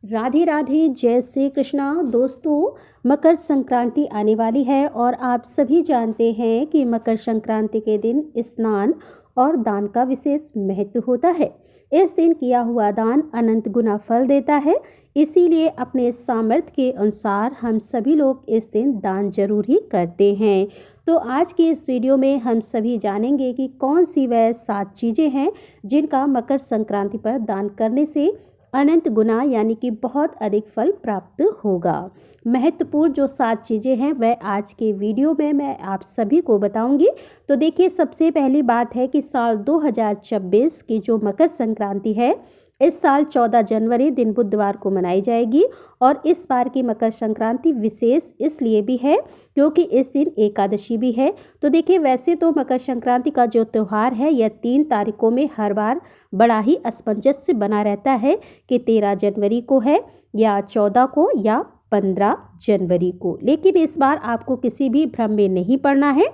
राधे राधे, जय श्री कृष्णा। दोस्तों, मकर संक्रांति आने वाली है और आप सभी जानते हैं कि मकर संक्रांति के दिन स्नान और दान का विशेष महत्व होता है। इस दिन किया हुआ दान अनंत गुना फल देता है। इसीलिए अपने सामर्थ्य के अनुसार हम सभी लोग इस दिन दान जरूर ही करते हैं। तो आज की इस वीडियो में हम सभी जानेंगे कि कौन सी वह 7 चीज़ें हैं जिनका मकर संक्रांति पर दान करने से अनंत गुना यानी कि बहुत अधिक फल प्राप्त होगा। महत्वपूर्ण जो 7 चीज़ें हैं वह आज के वीडियो में मैं आप सभी को बताऊंगी। तो देखिए, सबसे पहली बात है कि साल 2026 की जो मकर संक्रांति है इस साल 14 जनवरी दिन बुधवार को मनाई जाएगी। और इस बार की मकर संक्रांति विशेष इसलिए भी है क्योंकि इस दिन एकादशी भी है। तो देखिए, वैसे तो मकर संक्रांति का जो त्यौहार है यह 3 तारीखों में हर बार बड़ा ही असमंजस बना रहता है कि 13 जनवरी को है या 14 को या 15 जनवरी को। लेकिन इस बार आपको किसी भी भ्रम में नहीं पड़ना है।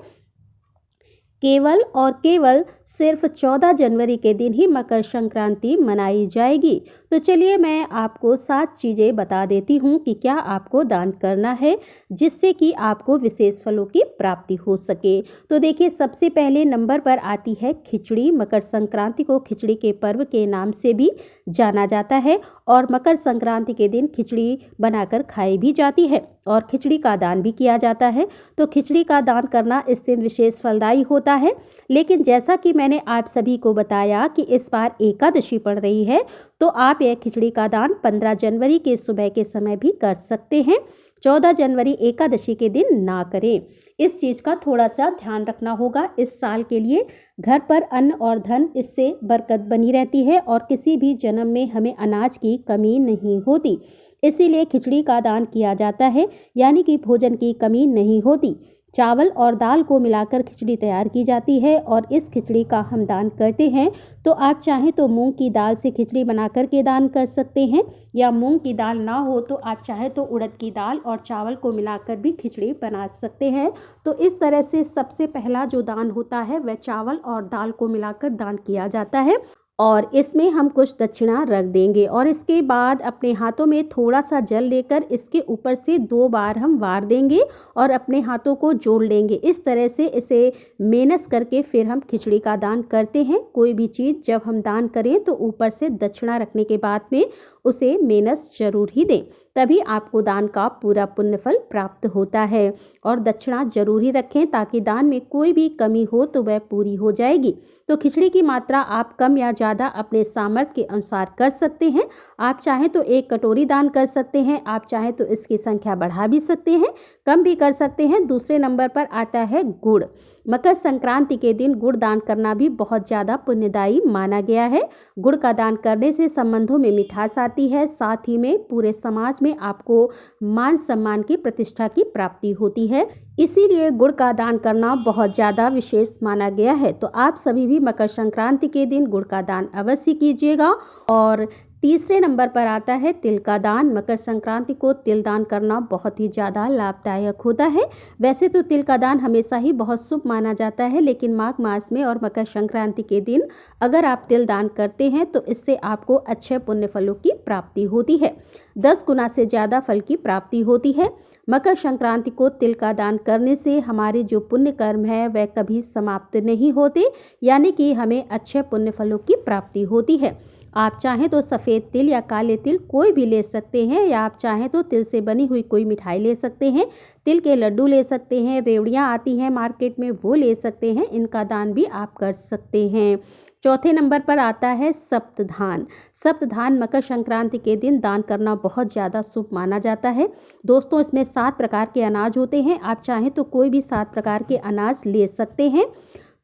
केवल और केवल सिर्फ 14 जनवरी के दिन ही मकर संक्रांति मनाई जाएगी। तो चलिए मैं आपको 7 चीज़ें बता देती हूँ कि क्या आपको दान करना है जिससे कि आपको विशेष फलों की प्राप्ति हो सके। तो देखिए, सबसे पहले नंबर पर आती है खिचड़ी। मकर संक्रांति को खिचड़ी के पर्व के नाम से भी जाना जाता है और मकर संक्रांति के दिन खिचड़ी बनाकर खाई भी जाती है और खिचड़ी का दान भी किया जाता है। तो खिचड़ी का दान करना इस दिन विशेष फलदायी होता है। लेकिन जैसा कि मैंने आप सभी को बताया कि इस बार एकादशी पड़ रही है, तो आप यह खिचड़ी का दान 15 जनवरी के सुबह के समय भी कर सकते हैं। 14 जनवरी एकादशी के दिन ना करें। इस चीज़ का थोड़ा सा ध्यान रखना होगा। इस साल के लिए घर पर अन्न और धन इससे बरकत बनी रहती है और किसी भी जन्म में हमें अनाज की कमी नहीं होती। इसीलिए खिचड़ी का दान किया जाता है, यानी कि भोजन की कमी नहीं होती। चावल और दाल को मिलाकर खिचड़ी तैयार की जाती है और इस खिचड़ी का हम दान करते हैं। तो आप चाहें तो मूंग की दाल से खिचड़ी बनाकर के दान कर सकते हैं, या मूंग की दाल ना हो तो आप चाहे तो उड़द की दाल और चावल को मिलाकर भी खिचड़ी बना सकते हैं। तो इस तरह से सबसे पहला जो दान होता है वह चावल और दाल को मिलाकर दान किया जाता है और इसमें हम कुछ दक्षिणा रख देंगे और इसके बाद अपने हाथों में थोड़ा सा जल लेकर इसके ऊपर से 2 बार हम वार देंगे और अपने हाथों को जोड़ लेंगे। इस तरह से इसे मेहनत करके फिर हम खिचड़ी का दान करते हैं। कोई भी चीज़ जब हम दान करें तो ऊपर से दक्षिणा रखने के बाद में उसे मेहनत जरूर ही दें, तभी आपको दान का पूरा पुण्य फल प्राप्त होता है। और दक्षिणा जरूर ही रखें ताकि दान में कोई भी कमी हो तो वह पूरी हो जाएगी। तो खिचड़ी की मात्रा आप कम या ज़्यादा अपने सामर्थ्य के अनुसार कर सकते हैं। आप चाहें तो 1 कटोरी दान कर सकते हैं, आप चाहें तो इसकी संख्या बढ़ा भी सकते हैं, कम भी कर सकते हैं। दूसरे नंबर पर आता है गुड़। मकर संक्रांति के दिन गुड़ दान करना भी बहुत ज़्यादा पुण्यदायी माना गया है। गुड़ का दान करने से संबंधों में मिठास आती है, साथ ही में पूरे समाज में आपको मान सम्मान की प्रतिष्ठा की प्राप्ति होती है। इसीलिए गुड़ का दान करना बहुत ज़्यादा विशेष माना गया है। तो आप सभी भी मकर संक्रांति के दिन गुड़ का दान अवश्य कीजिएगा। और तीसरे नंबर पर आता है तिल का दान। मकर संक्रांति को तिल दान करना बहुत ही ज़्यादा लाभदायक होता है। वैसे तो तिल का दान हमेशा ही बहुत शुभ माना जाता है, लेकिन माघ मास में और मकर संक्रांति के दिन अगर आप तिल दान करते हैं तो इससे आपको अच्छे पुण्य फलों की प्राप्ति होती है। 10 गुना से ज़्यादा फल की प्राप्ति होती है। मकर संक्रांति को तिल का दान करने से हमारे जो पुण्य कर्म है वह कभी समाप्त नहीं होते, यानी कि हमें अच्छे पुण्य फलों की प्राप्ति होती है। आप चाहें तो सफ़ेद तिल या काले तिल कोई भी ले सकते हैं, या आप चाहें तो तिल से बनी हुई कोई मिठाई ले सकते हैं। तिल के लड्डू ले सकते हैं, रेवड़ियाँ आती हैं मार्केट में वो ले सकते हैं। इनका दान भी आप कर सकते हैं। चौथे नंबर पर आता है सप्तधान। सप्तधान मकर संक्रांति के दिन दान करना बहुत ज़्यादा शुभ माना जाता है। दोस्तों, इसमें 7 प्रकार के अनाज होते हैं। आप चाहें तो कोई भी 7 प्रकार के अनाज ले सकते हैं।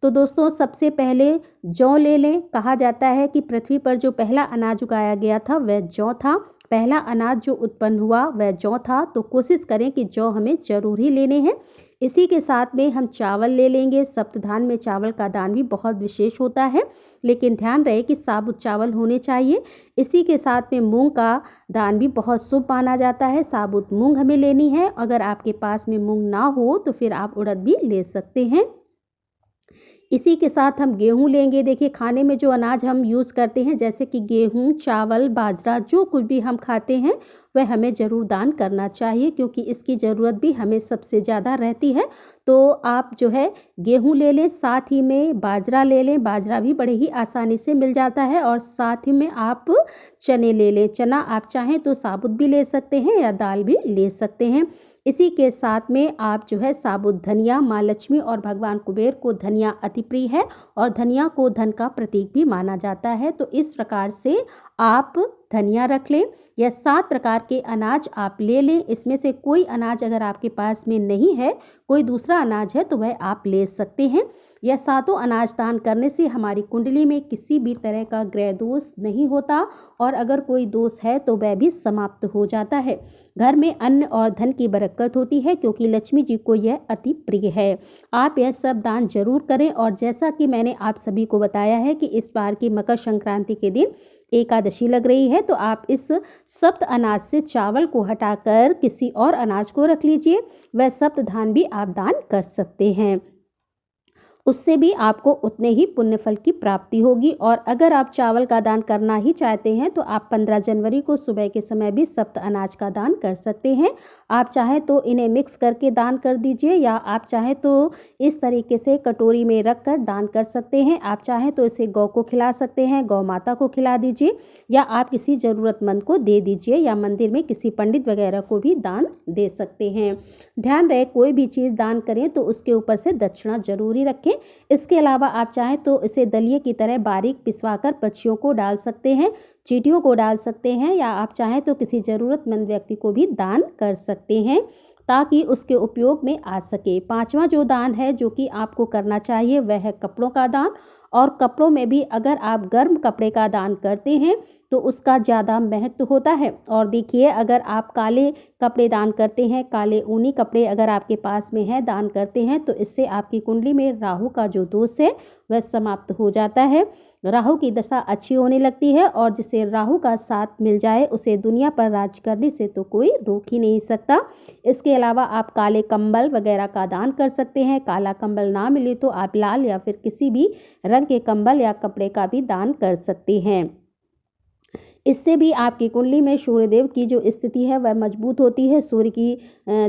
तो दोस्तों, सबसे पहले जौ ले लें। कहा जाता है कि पृथ्वी पर जो पहला अनाज उगाया गया था वह जौ था। पहला अनाज जो उत्पन्न हुआ वह जौ था। तो कोशिश करें कि जौ हमें जरूर ही लेने हैं। इसी के साथ में हम चावल ले लेंगे। सप्तधान में चावल का दान भी बहुत विशेष होता है, लेकिन ध्यान रहे कि साबुत चावल होने चाहिए। इसी के साथ में मूंग का दान भी बहुत शुभ माना जाता है। साबुत मूंग हमें लेनी है। अगर आपके पास में मूंग ना हो तो फिर आप उड़द भी ले सकते हैं। इसी के साथ हम गेहूँ लेंगे। देखिए खाने में जो अनाज हम यूज़ करते हैं जैसे कि गेहूँ, चावल, बाजरा, जो कुछ भी हम खाते हैं वह हमें ज़रूर दान करना चाहिए, क्योंकि इसकी ज़रूरत भी हमें सबसे ज़्यादा रहती है। तो आप जो है गेहूँ ले लें, साथ ही में बाजरा ले लें। बाजरा भी बड़े ही आसानी से मिल जाता है। और साथ ही में आप चने ले लें। चना आप चाहें तो साबुत भी ले सकते हैं या दाल भी ले सकते हैं। इसी के साथ में आप जो है साबुत धनिया, माँ लक्ष्मी और भगवान कुबेर को धनिया अति प्रिय है और धनिया को धन का प्रतीक भी माना जाता है। तो इस प्रकार से आप धनिया रख लें। यह 7 प्रकार के अनाज आप ले लें। इसमें से कोई अनाज अगर आपके पास में नहीं है, कोई दूसरा अनाज है, तो वह आप ले सकते हैं। यह सातों अनाज दान करने से हमारी कुंडली में किसी भी तरह का ग्रह दोष नहीं होता और अगर कोई दोष है तो वह भी समाप्त हो जाता है। घर में अन्न और धन की बरकत होती है, क्योंकि लक्ष्मी जी को यह अति प्रिय है। आप यह सब दान जरूर करें। और जैसा कि मैंने आप सभी को बताया है कि इस बार की मकर संक्रांति के दिन एकादशी लग रही है, तो आप इस सप्त अनाज से चावल को हटाकर किसी और अनाज को रख लीजिए। वह सप्त धान भी आप दान कर सकते हैं, उससे भी आपको उतने ही पुण्य फल की प्राप्ति होगी। और अगर आप चावल का दान करना ही चाहते हैं तो आप 15 जनवरी को सुबह के समय भी सप्त अनाज का दान कर सकते हैं। आप चाहें तो इन्हें मिक्स करके दान कर दीजिए, या आप चाहें तो इस तरीके से कटोरी में रख कर दान कर सकते हैं। आप चाहें तो इसे गौ को खिला सकते हैं, गौ माता को खिला दीजिए, या आप किसी ज़रूरतमंद को दे दीजिए, या मंदिर में किसी पंडित वगैरह को भी दान दे सकते हैं। ध्यान रहे कोई भी चीज़ दान करें तो उसके ऊपर से दक्षिणा जरूरी रखें। इसके अलावा आप चाहें तो इसे दलिए की तरह बारीक पिसवाकर पक्षियों को डाल सकते हैं, चींटियों को डाल सकते हैं, या आप चाहें तो किसी ज़रूरतमंद व्यक्ति को भी दान कर सकते हैं ताकि उसके उपयोग में आ सके। 5वां जो दान है जो कि आपको करना चाहिए वह है कपड़ों का दान। और कपड़ों में भी अगर आप गर्म कपड़े का दान करते हैं तो उसका ज़्यादा महत्व होता है। और देखिए अगर आप काले कपड़े दान करते हैं, काले ऊनी कपड़े अगर आपके पास में है दान करते हैं, तो इससे आपकी कुंडली में राहु का जो दोष है वह समाप्त हो जाता है। राहु की दशा अच्छी होने लगती है और जिसे राहु का साथ मिल जाए उसे दुनिया पर राज करने से तो कोई रोक ही नहीं सकता। इसके अलावा आप काले कंबल वगैरह का दान कर सकते हैं। काला कंबल ना मिले तो आप लाल या फिर किसी भी रंग के कंबल या कपड़े का भी दान कर सकते हैं। इससे भी आपकी कुंडली में सूर्यदेव की जो स्थिति है वह मजबूत होती है, सूर्य की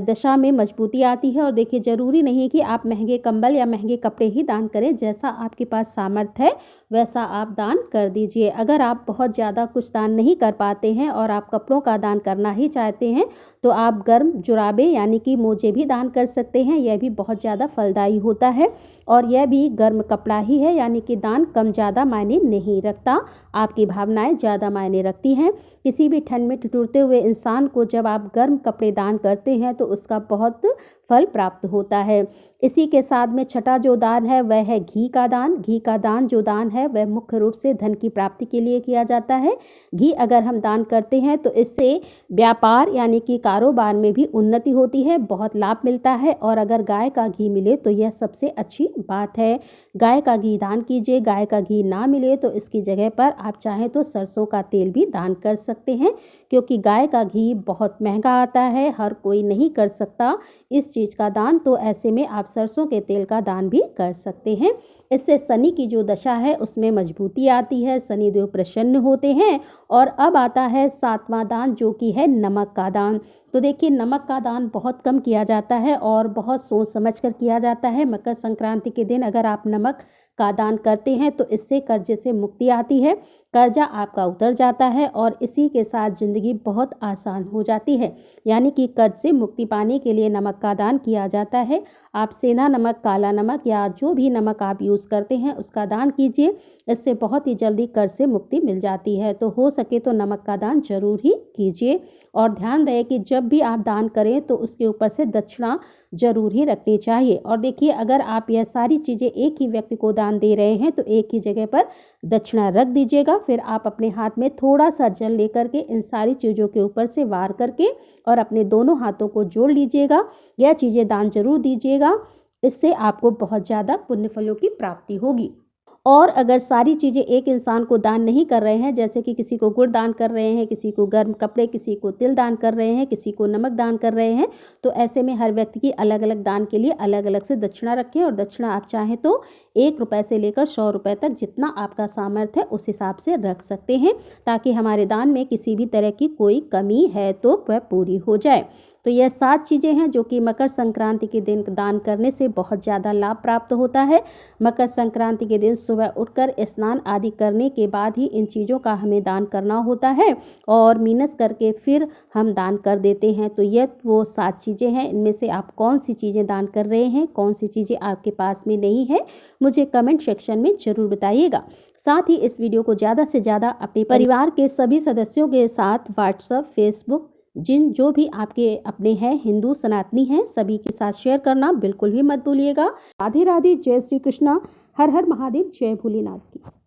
दशा में मजबूती आती है। और देखिए ज़रूरी नहीं कि आप महंगे कंबल या महंगे कपड़े ही दान करें, जैसा आपके पास सामर्थ्य है वैसा आप दान कर दीजिए। अगर आप बहुत ज़्यादा कुछ दान नहीं कर पाते हैं और आप कपड़ों का दान करना ही चाहते हैं तो आप गर्म जुराबे यानी कि मोजे भी दान कर सकते हैं। यह भी बहुत ज़्यादा फलदायी होता है और यह भी गर्म कपड़ा ही है, यानी कि दान कम ज़्यादा मायने नहीं रखता, आपकी भावनाएं ज़्यादा मायने रखती हैं। किसी भी ठंड में ठिठुरते हुए इंसान को जब आप गर्म कपड़े दान करते हैं तो उसका बहुत फल प्राप्त होता है। इसी के साथ में छठा जो दान है वह है घी का दान। घी का दान जो दान है वह मुख्य रूप से धन की प्राप्ति के लिए किया जाता है। घी अगर हम दान करते हैं तो इससे व्यापार यानी कि कारोबार में भी उन्नति होती है, बहुत लाभ मिलता है। और अगर गाय का घी मिले तो यह सबसे अच्छी बात है। गाय का घी दान कीजिए। गाय का घी ना मिले तो इसकी जगह पर आप चाहें तो सरसों का तेल भी दान कर सकते हैं, क्योंकि गाय का घी बहुत महंगा आता है, हर कोई नहीं कर सकता इस चीज़ का दान। तो ऐसे में आप सरसों के तेल का दान भी कर सकते हैं। इससे शनि की जो दशा है उसमें मजबूती आती है, शनिदेव प्रसन्न होते हैं। और अब आता है 7वां दान जो कि है नमक का दान। तो देखिए नमक का दान बहुत कम किया जाता है और बहुत सोच समझ कर किया जाता है। मकर संक्रांति के दिन अगर आप नमक का दान करते हैं तो इससे कर्जे से मुक्ति आती है, कर्जा आपका उतर जाता है और इसी के साथ ज़िंदगी बहुत आसान हो जाती है। यानी कि कर्ज से मुक्ति पाने के लिए नमक का दान किया जाता है। आप सेंधा नमक, काला नमक या जो भी नमक आप यूज़ करते हैं उसका दान कीजिए, इससे बहुत ही जल्दी कर्ज से मुक्ति मिल जाती है। तो हो सके तो नमक का दान जरूर ही कीजिए। और ध्यान रहे कि जब भी आप दान करें तो उसके ऊपर से दक्षिणा जरूर ही रखनी चाहिए। और देखिए अगर आप यह सारी चीज़ें एक ही व्यक्ति को दान दे रहे हैं तो एक ही जगह पर दक्षिणा रख दीजिएगा। फिर आप अपने हाथ में थोड़ा सा जल लेकर के इन सारी चीज़ों के ऊपर से वार करके और अपने दोनों हाथों को जोड़ लीजिएगा। यह चीज़ें दान जरूर दीजिएगा, इससे आपको बहुत ज़्यादा पुण्य फलों की प्राप्ति होगी। और अगर सारी चीज़ें एक इंसान को दान नहीं कर रहे हैं, जैसे कि किसी को गुड़ दान कर रहे हैं, किसी को गर्म कपड़े, किसी को तिल दान कर रहे हैं, किसी को नमक दान कर रहे हैं, तो ऐसे में हर व्यक्ति की अलग अलग दान के लिए अलग अलग से दक्षिणा रखें। और दक्षिणा आप चाहें तो 1 रुपये से लेकर 100 रुपये तक जितना आपका सामर्थ्य है उस हिसाब से रख सकते हैं, ताकि हमारे दान में किसी भी तरह की कोई कमी है तो वह पूरी हो जाए। तो यह 7 चीज़ें हैं जो कि मकर संक्रांति के दिन दान करने से बहुत ज़्यादा लाभ प्राप्त होता है। मकर संक्रांति के दिन सुबह उठकर स्नान आदि करने के बाद ही इन चीज़ों का हमें दान करना होता है और मीनस करके फिर हम दान कर देते हैं। तो यह वो 7 चीज़ें हैं। इनमें से आप कौन सी चीज़ें दान कर रहे हैं, कौन सी चीज़ें आपके पास में नहीं है, मुझे कमेंट सेक्शन में ज़रूर बताइएगा। साथ ही इस वीडियो को ज़्यादा से ज़्यादा अपने परिवार के सभी सदस्यों के साथ व्हाट्सएप, फेसबुक, जो भी आपके अपने हैं, हिंदू सनातनी हैं, सभी के साथ शेयर करना बिल्कुल भी मत भूलिएगा। राधे राधे, जय श्री कृष्णा, हर हर महादेव, जय भोलेनाथ की।